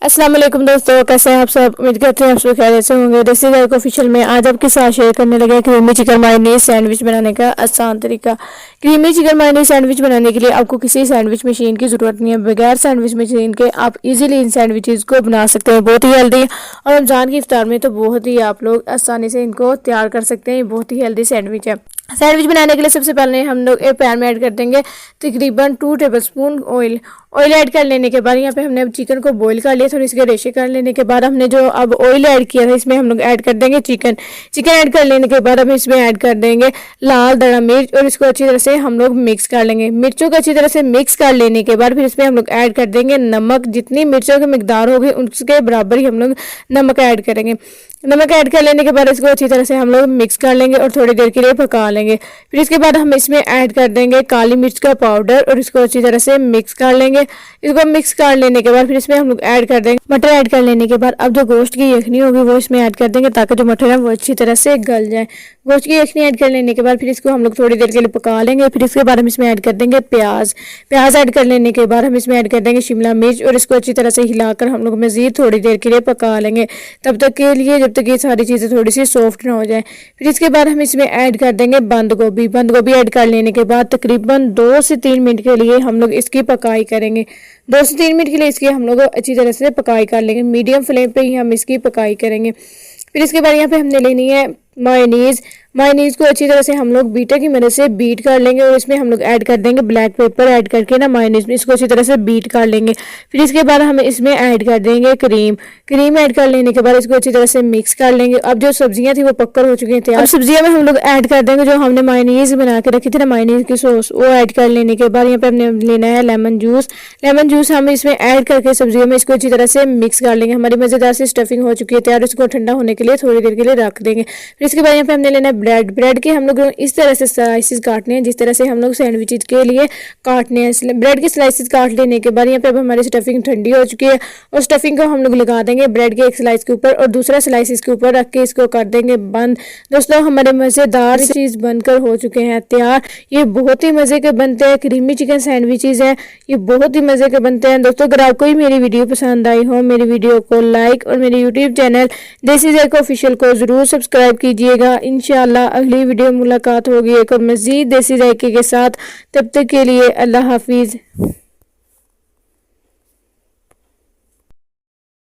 अस्सलाम वालेकुम दोस्तों, कैसे हैं आप सब। उम्मीद करते हैं आप सब खैरियत से होंगे। देसी गाइड ऑफिशियल में आज आपके साथ शेयर करने लगे क्रीमी चिकन मायोनीज सैंडविच बनाने का आसान तरीका। क्रीमी चिकन मायोनीज सैंडविच बनाने के लिए आपको किसी सैंडविच मशीन की ज़रूरत नहीं है। बगैर सैंडविच मशीन के आप इजीली इन सैंडविचेस को बना सकते हैं। बहुत ही हेल्दी और रमज़ान की इफ्तार में तो बहुत ही आप लोग आसानी से इनको तैयार कर सकते हैं। बहुत ही हेल्दी सैंडविच है। सैंडविच बनाने के लिए सबसे पहले हम लोग एक पैन में ऐड कर देंगे तकरीबन 2 टेबलस्पून ऑयल। ऑयल ऐड कर लेने के बाद यहाँ पे हमने अब चिकन को बॉईल कर लिया। थोड़ी इसके रेशे कर लेने के बाद हमने जो अब ऑयल ऐड किया था इसमें हम लोग ऐड कर देंगे चिकन। चिकन ऐड कर लेने के बाद हम इसमें ऐड कर देंगे लाल दड़ा मिर्च और इसको अच्छी तरह से हम लोग मिक्स कर लेंगे। मिर्चों को अच्छी तरह से मिक्स कर लेने के बाद फिर इसमें हम लोग ऐड कर देंगे नमक। जितनी मिर्चों की मिकदार होगी उसके बराबर ही हम लोग नमक ऐड करेंगे। नमक ऐड कर लेने के बाद इसको अच्छी तरह से हम लोग मिक्स कर लेंगे और थोड़ी देर के लिए पका लेंगे। फिर इसके बाद हम इसमें ऐड कर देंगे काली मिर्च का पाउडर और इसको अच्छी तरह से मिक्स कर लेंगे। इसको मिक्स कर लेने के बाद फिर इसमें हम लोग ऐड कर देंगे मटर। ऐड कर लेने के बाद अब जो गोश्त की यखनी होगी वो इसमें ऐड कर देंगे ताकि जो मटर है वो अच्छी तरह से गल जाए। गोश्त की यखनी ऐड कर लेने के बाद फिर इसको हम लोग थोड़ी देर के लिए पका लेंगे। फिर इसके बाद हम इसमें ऐड कर देंगे प्याज। प्याज ऐड कर लेने के बाद हम इसमें ऐड कर देंगे शिमला मिर्च और इसको अच्छी तरह से हिलाकर हम लोग मज़ीद थोड़ी देर के लिए पका लेंगे, तब तक के लिए जब तक ये सारी चीज़ें थोड़ी सी सॉफ्ट ना हो जाए। फिर इसके बाद हम इसमें ऐड कर देंगे बंद गोभी। बंद गोभी ऐड कर लेने के बाद तकरीबन 2 से 3 मिनट के लिए हम लोग इसकी पकाई करेंगे। 2 से 3 मिनट के लिए इसकी हम लोग अच्छी तरह से पकाई कर लेंगे। मीडियम फ्लेम पे ही हम इसकी पकाई करेंगे। फिर इसके बाद यहाँ पे हमने लेनी है मायोनीज़। मायोनीज़ को अच्छी तरह से हम लोग बीटर की मदद से बीट कर लेंगे और इसमें हम लोग ऐड कर देंगे ब्लैक पेपर। ऐड करके ना मायोनीज़ में इसको अच्छी तरह से बीट कर लेंगे। फिर इसके बाद हम इसमें ऐड कर देंगे क्रीम। क्रीम ऐड कर लेने के बाद इसको अच्छी तरह से मिक्स कर लेंगे। अब जो सब्जियां थी वो पक्कर हो चुकी थी। अब सब्जियों में हम लोग ऐड कर देंगे जो हमने मायोनीज़ बना के रखी थी ना, मायोनीज़ की सॉस, वो ऐड कर लेने के बाद यहाँ पे हमने लेना है लेमन जूस। लेमन जूस हम इसमें ऐड करके सब्जियों में इसको अच्छी तरह से मिक्स कर लेंगे। हमारी मज़ेदार सी स्टफिंग हो चुकी है तैयार। इसको ठंडा होने के लिए थोड़ी देर के लिए रख देंगे। फिर इसके बाद यहाँ पे हमने लेना है ब्रेड। ब्रेड के हम लोग इस तरह से स्लाइसेस काटने हैं जिस तरह से हम लोग सैंडविचेस के लिए काटने हैं। ब्रेड के स्लाइसेस काट लेने के बाद यहाँ पे अब हमारी स्टफिंग ठंडी हो चुकी है और स्टफिंग को हम लोग लगा देंगे ब्रेड के एक स्लाइस के ऊपर और दूसरा स्लाइस इसके ऊपर रख के इसको कर देंगे बंद। दोस्तों, हमारे मज़ेदार चीज़ बनकर हो चुके हैं तैयार। ये बहुत ही मज़े के बनते हैं। क्रीमी चिकन सैंडविचेस हैं, ये बहुत ही मज़े के बनते हैं। दोस्तों, अगर आपको ही मेरी वीडियो पसंद आई हो, मेरी वीडियो को लाइक और मेरे यूट्यूब चैनल देसी जायका ऑफिशियल को ज़रूर सब्सक्राइब कीजिएगा। इंशाल्लाह अगली वीडियो मुलाकात होगी एक और मज़ीद देसी जायके के साथ। तब तक के लिए अल्लाह हाफिज़।